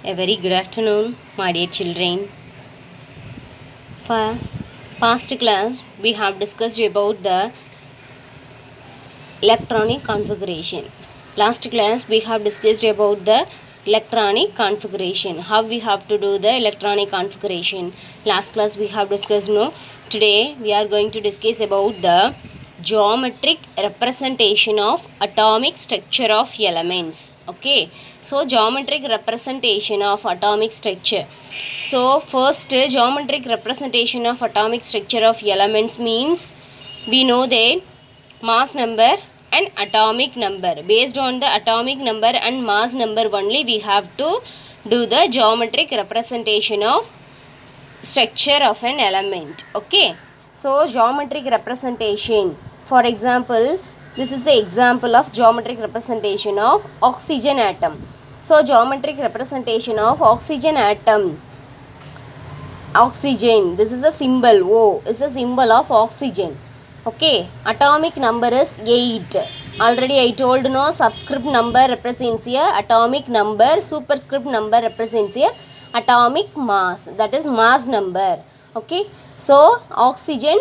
A very good afternoon, my dear children. For past class, we have discussed about the electronic configuration. Last class, we have discussed about the electronic configuration. How we have to do the electronic configuration. Last class, we have discussed. No, today we are going to discuss about the geometric representation of atomic structure of elements. Okay, so geometric representation of atomic structure. So first, geometric representation of atomic structure of elements means we know that mass number and atomic number. Based on the atomic number and mass number only, we have to do the geometric representation of structure of an element. Okay, so geometric representation, for example, this is the example of geometric representation of oxygen atom. So geometric representation of oxygen atom. Oxygen, this is a symbol. O is a symbol of oxygen. Okay, atomic number is 8. Already I told, no, subscript number represents a atomic number, superscript number represents a atomic mass, that is mass number. Okay, so oxygen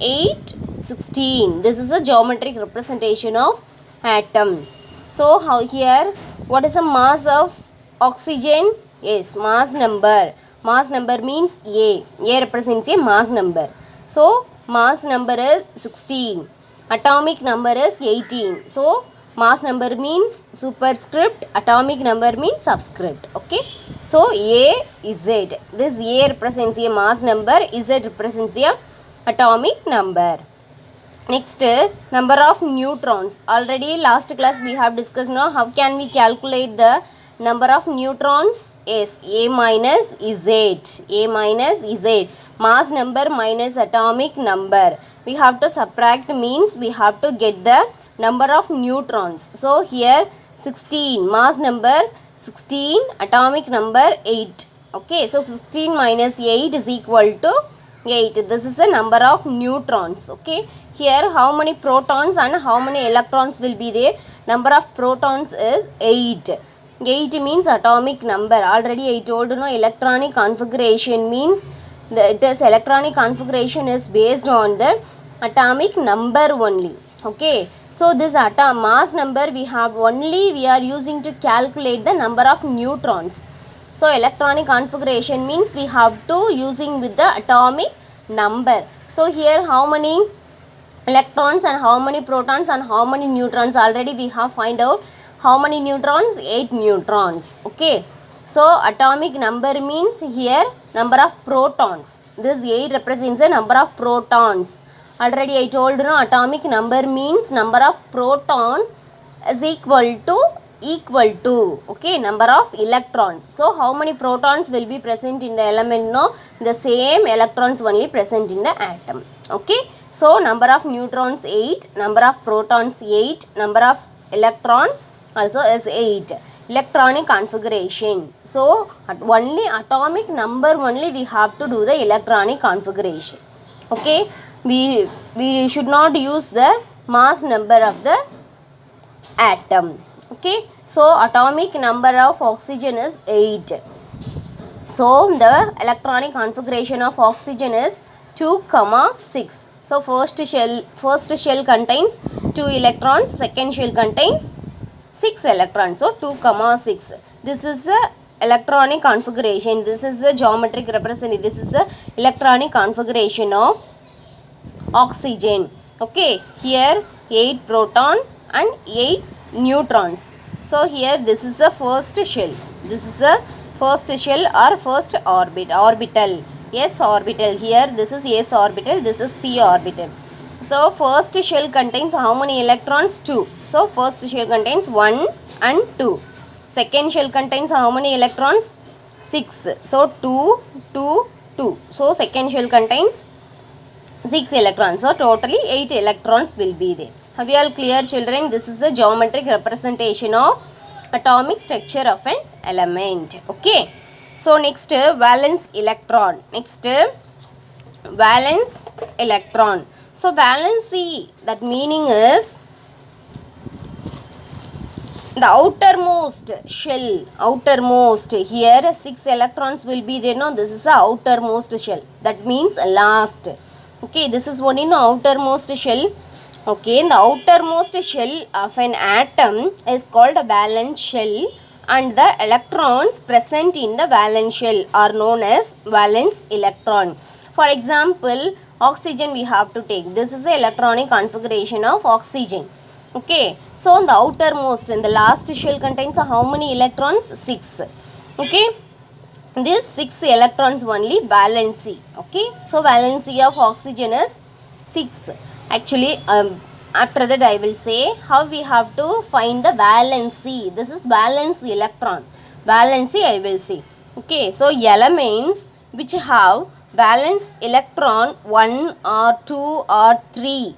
8, 16. This is a geometric representation of atom. So how here, what is the mass of oxygen? Yes, mass number. Mass number means A. A represents a mass number. So mass number is 16. Atomic number is 18. So mass number means superscript, atomic number means subscript. Okay, so A is Z. This A represents a mass number, Z represents a atomic number. Next, number of neutrons. Already last class we have discussed, now how can we calculate the number of neutrons? Yes, A minus Z. A minus Z. Mass number minus atomic number. We have to subtract, means we have to get the number of neutrons. So here 16, mass number 16, atomic number 8. Okay, so 16 minus 8 is equal to 8. This is the number of neutrons. Okay, here how many protons and how many electrons will be there? Number of protons is 8. 8 means atomic number. Already I told, no, electronic configuration means it is electronic configuration is based on the atomic number only. Okay, so this mass number we have only, we are using to calculate the number of neutrons. So electronic configuration means we have to using with the atomic number. So here how many electrons and how many protons and how many neutrons? Already we have find out how many neutrons? 8 neutrons. Okay, so atomic number means here number of protons. This 8 represents a number of protons. Already I told, no, atomic number means number of proton is equal to okay, number of electrons. So how many protons will be present in the element? No, the same electrons only present in the atom. Okay, so number of neutrons 8, number of protons 8, number of electron also is 8. Electronic configuration. So only atomic number only we have to do the electronic configuration. Okay, we should not use the mass number of the atom. Okay, so atomic number of oxygen is 8. So the electronic configuration of oxygen is 2, 6. So first shell contains 2 electrons, second shell contains 6 electrons. So 2, 6. This is the electronic configuration. This is the geometric representation. This is the electronic configuration of oxygen. Okay, here 8 proton and 8 neutrons. So here this is the first shell. This is the first shell or first orbital. S orbital. Here this is S orbital, this is P orbital. So first shell contains how many electrons? 2. So first shell contains 1 and 2. Second shell contains how many electrons? 6. So 2, 2, 2. So second shell contains 6 electrons. So totally 8 electrons will be there. Have you all clear, children? This is a geometric representation of atomic structure of an element. Okay, so next valence electron. Next valence electron. So valency, that meaning is the outermost here 6 electrons will be there. No, this is the outermost shell, that means last. Okay, this is one in outermost shell. Okay, the outermost shell of an atom is called a valence shell, and the electrons present in the valence shell are known as valence electron. For example, oxygen we have to take. This is the electronic configuration of oxygen. Okay, so the outermost, in the last shell contains how many electrons? 6. Okay, these 6 electrons only valency. Okay, so valency of oxygen is 6. Actually, after that I will say how we have to find the valency. This is valence electron. Valency I will say. Okay, so elements which have valence electron 1 or 2 or 3,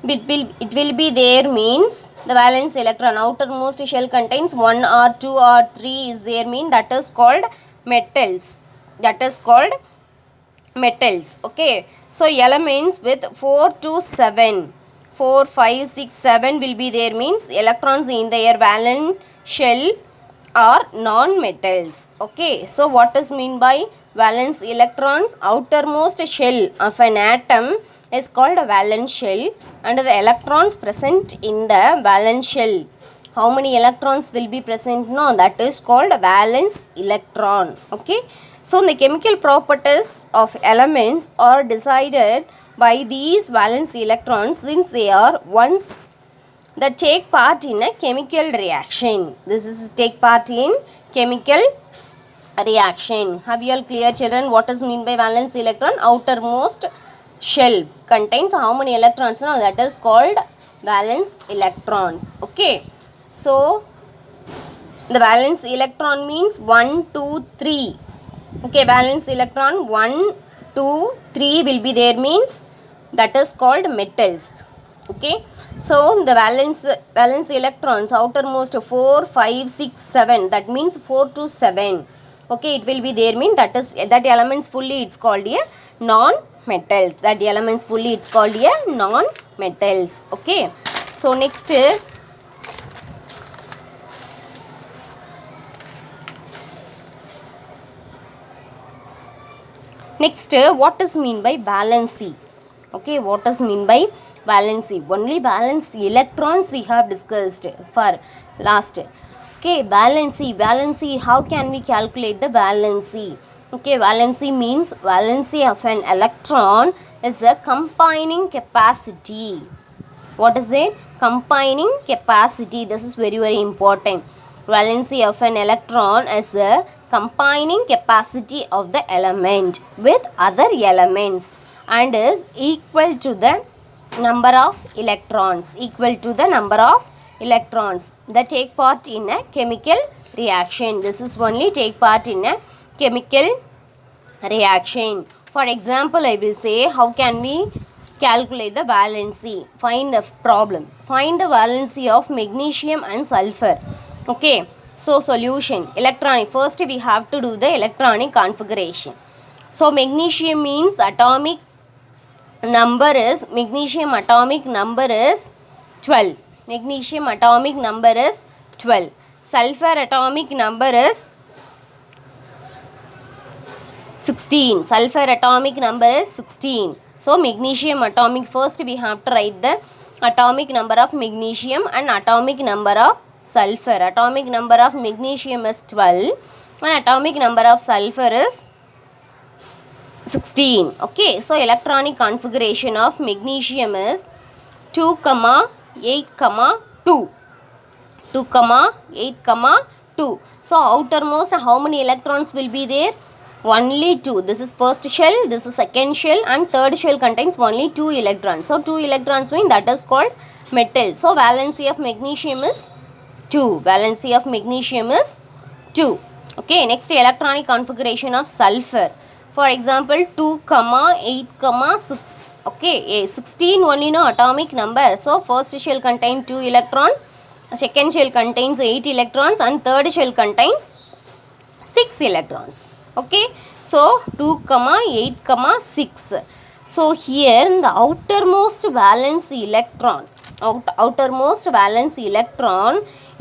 it will be there means the valence electron outermost shell contains 1 or 2 or 3 is there, mean that is called metals. That is called metals. Okay, so elements with 4 to 7, 4, 5, 6, 7 will be there, means electrons in their valence shell are non-metals. Okay, so what is mean by valence electrons? Outermost shell of an atom is called a valence shell, and the electrons present in the valence shell, how many electrons will be present? No, that is called a valence electron. Okay, so the chemical properties of elements are decided by these valence electrons, since they are ones that take part in a chemical reaction. This is take part in chemical reaction. Have you all clear, children, what is mean by valence electron? Outermost shell contains how many electrons? No, that is called valence electrons. Okay, so the valence electron means 1, 2, 3. Okay, valence electron 1, 2, 3 will be there, means that is called metals. Okay, so the valence electrons outermost 4, 5, 6, 7, that means 4 to 7. Okay, it will be there, mean that is that elements fully it's called a non metals. That elements fully it's called a non metals. Okay, so next what is mean by valency? Okay, what is mean by valency? Only valence electrons we have discussed for last. Okay, valency, how can we calculate the valency? Okay, valency means valency of an electron is a combining capacity. What is it? Combining capacity. This is very important. Valency of an electron is a combining capacity of the element with other elements, and is equal to the number of electrons, that take part in a chemical reaction. This is only take part in a chemical reaction. For example, I will say how can we calculate the valency. Find the problem. Find the valency of magnesium and sulfur. Okay, so solution. Electronic, first we have to do the electronic configuration. So magnesium means atomic number is 12. Magnesium atomic number is 12. Sulfur atomic number is 16. Sulfur atomic number is 16. So magnesium atomic, first we have to write the atomic number of magnesium and atomic number of sulfur. Atomic number of magnesium is 12 and atomic number of sulfur is 16. Okay, so electronic configuration of magnesium is 2, 8, 2. 2, 8, 2. So outermost how many electrons will be there? Only 2. This is first shell, this is second shell, and third shell contains only 2 electrons. So 2 electrons mean that is called metal. So valency of magnesium is 2. Valency of magnesium is 2. Okay, next electronic configuration of sulfur. For example, 2, 8, 6. Okay, 16 only no atomic number. So first shell contains 2 electrons, second shell contains 8 electrons, and third shell contains 6 electrons. Okay, so 2, 8, 6. So here the outermost valence electron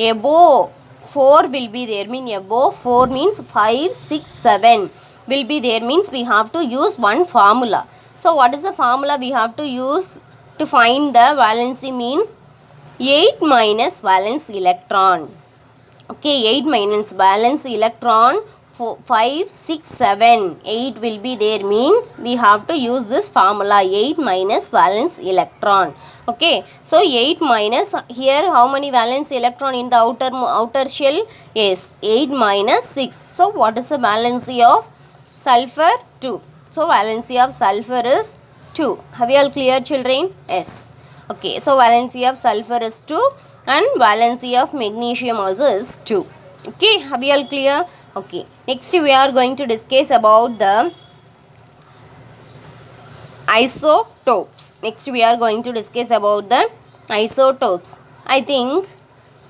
above 4 will be there, mean above 4 means 5, 6, 7 will be there, means we have to use one formula. So what is the formula we have to use to find the valency? Means 8 minus valence electron. Okay, 8 minus valence electron, 4, 5, 6, 7, 8 will be there, means we have to use this formula, 8 minus valence electron. Okay, so 8 minus, here how many valence electron in the outer shell? Yes, 8 minus 6. So what is the valency of sulfur? 2. So valency of sulfur is 2. Have you all clear, children? Yes. Okay, so valency of sulfur is 2 and valency of magnesium also is 2. Okay, have you all clear? Okay, next we are going to discuss about the isotopes. Next we are going to discuss about the isotopes. I think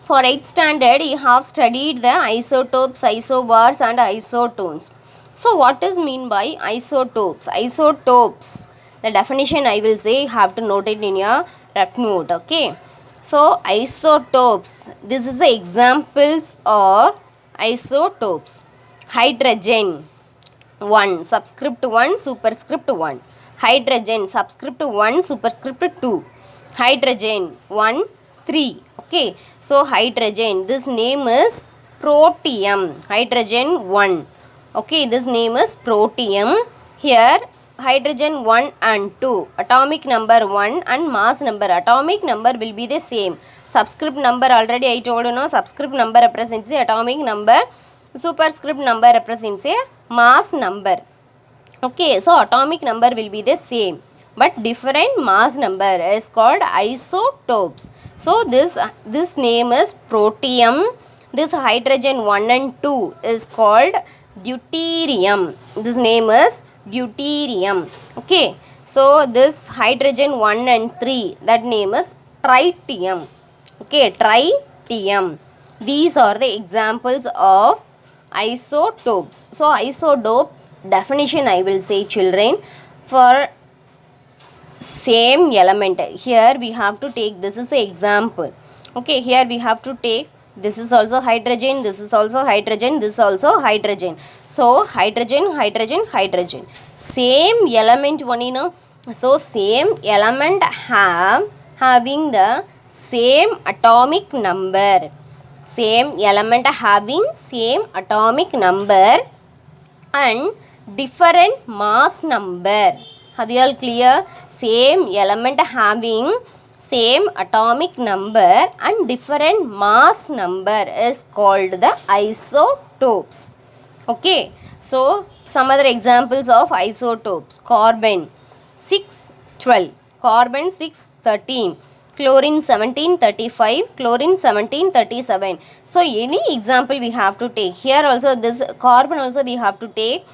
for 8th standard you have studied the isotopes, isobars and isotones. So what is mean by isotopes? Isotopes, the definition I will say, you have to note it in your rough note. Okay, so isotopes, this is the examples of isotopes. Hydrogen 1, subscript 1, superscript 1. Hydrogen, subscript 1, superscript 2. Hydrogen 1, 3. Okay, so hydrogen, this name is protium. Hydrogen 1. Okay, this name is protium. Here hydrogen 1 and 2, atomic number 1 and mass number, atomic number will be the same. Subscript number already I told you, no, subscript number represents the atomic number, superscript number represents a mass number. Okay, so atomic number will be the same but different mass number is called isotopes. So this name is protium. This hydrogen 1 and 2 is called deuterium. This name is deuterium. Okay, so this hydrogen 1 and 3, that name is tritium. Okay, tritium. These are the examples of isotopes. So isotope definition I will say, children, for same element. Here we have to take, this is an example. Okay, here we have to take, this is also hydrogen, this is also hydrogen, this is also hydrogen. So hydrogen, hydrogen, hydrogen, same element one, you know. So same element having the same atomic number. Same element having same atomic number and different mass number. Have you all clear? Same element having same atomic number and different mass number is called the isotopes. Okay, so some other examples of isotopes: carbon 612, carbon 613, chlorine 1735, chlorine 1737. So any example we have to take. Here also this carbon also we have to take.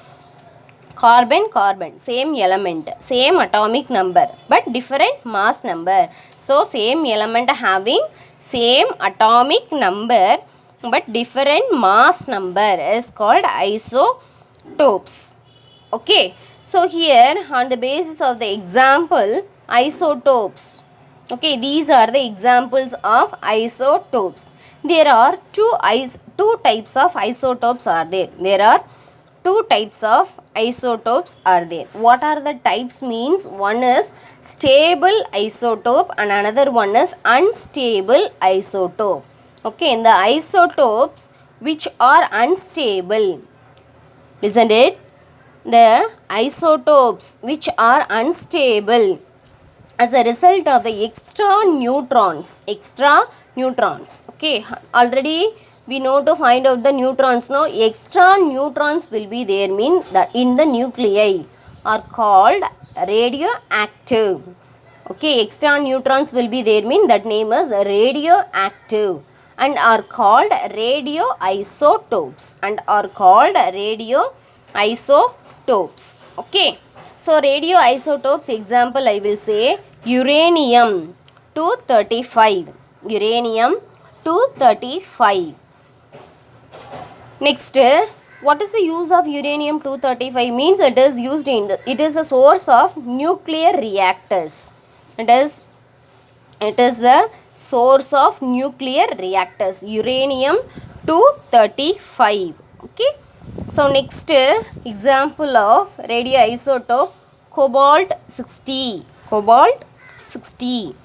Carbon, carbon, same element, same atomic number but different mass number. So same element having same atomic number but different mass number is called isotopes. Okay, so here on the basis of the example isotopes, okay, these are the examples of isotopes. There are two types of isotopes are there. There are two types of isotopes are there. What are the types? Means one is stable isotope and another one is unstable isotope. Okay, in the isotopes which are unstable, listen it, the isotopes which are unstable as a result of the extra neutrons. Okay, already we know to find out the neutrons. No, extra neutrons will be there, mean that in the nuclei are called radioactive. Okay, extra neutrons will be there, mean that name is radioactive and are called radioisotopes Okay, so radioisotopes example I will say uranium 235. Uranium 235. Next, what is the use of uranium 235? Means it is used in it is a source of nuclear reactors. It is a source of nuclear reactors, uranium 235. Okay. So next example of radioisotope cobalt 60. Cobalt 60.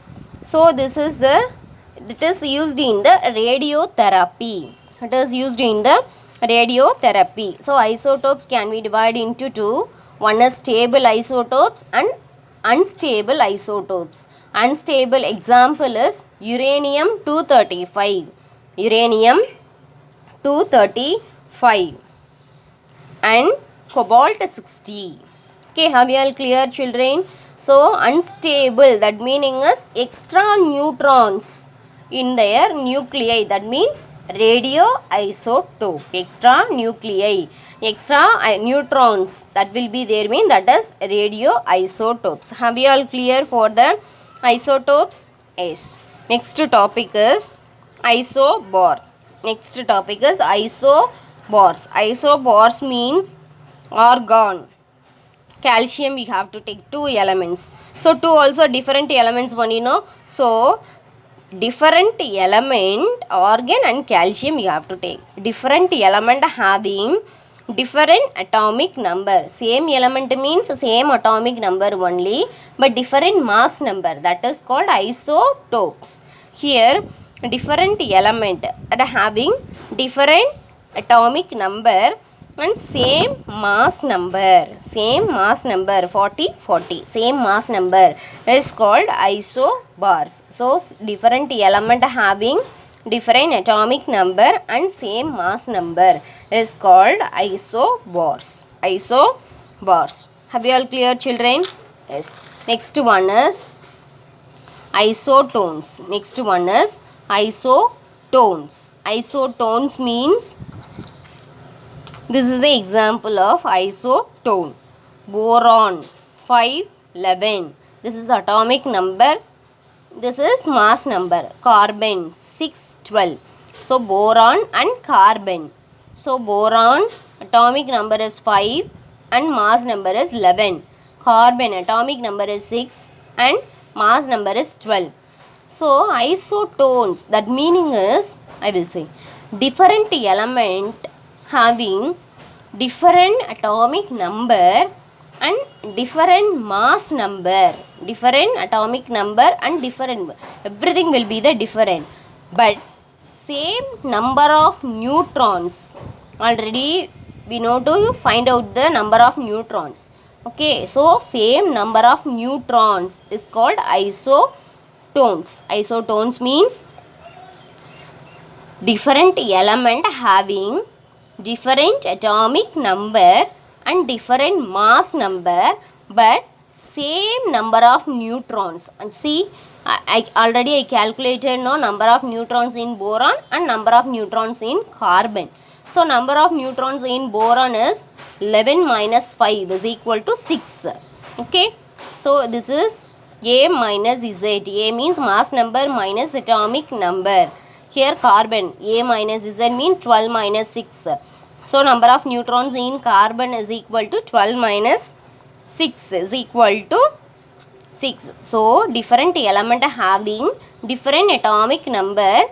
So this is it is used in the radiotherapy. It is used in the radiotherapy. So isotopes can be divided into two. One is stable isotopes and unstable isotopes. Unstable example is uranium 235. Uranium 235 and cobalt 60. Okay, have you all clear, children? So unstable, that meaning is extra neutrons in their nuclei, that means radioisotope. Extra nuclei, extra neutrons that will be there, mean that is radioisotopes. Have you all clear for the isotopes? Yes. Next topic is isobar. Next topic is isobars. Isobars means argon. Calcium we have to take two elements. So two also different elements one, you know. So different element, argon and calcium you have to take. Different element having different atomic number. Same element means same atomic number only, but different mass number. That is called isotopes. Here different element that having different atomic number and same mass number, 40 same mass number is called isobars. So different element having different atomic number and same mass number is called isobars. Isobars. Have you all clear, children? Yes. Next one is isotones. Next one is isotones. Isotones means, this is the example of isotone. Boron 511. This is atomic number. This is mass number. Carbon 612. So boron and carbon. So boron atomic number is 5 and mass number is 11. Carbon atomic number is 6 and mass number is 12. So isotones, that meaning is, I will say, different element having different atomic number and different mass number. Different atomic number and different, everything will be the different, but same number of neutrons. Already we know to find out the number of neutrons. Okay, so same number of neutrons is called isotones. Isotones means different element having different atomic number and different mass number, but same number of neutrons. And see, I already calculated no number of neutrons in boron and number of neutrons in carbon. So number of neutrons in boron is 11 minus 5 is equal to 6. Okay, so this is A minus Z. A means mass number minus atomic number. Here carbon, A minus Z means 12 minus 6. So number of neutrons in carbon is equal to 12 minus 6 is equal to 6. So different element having different atomic number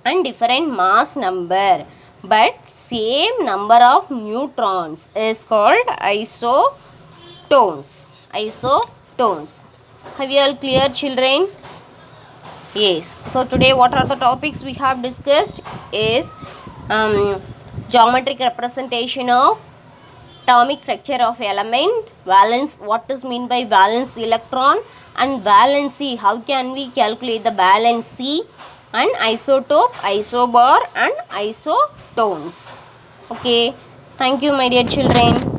and different mass number, but same number of neutrons is called isotones. Isotones. Have you all clear, children? Yes. So today what are the topics we have discussed is geometric representation of atomic structure of element, valence, what is mean by valence electron, and valency, how can we calculate the valency, and isotope, isobar and isotones. Okay, thank you my dear children.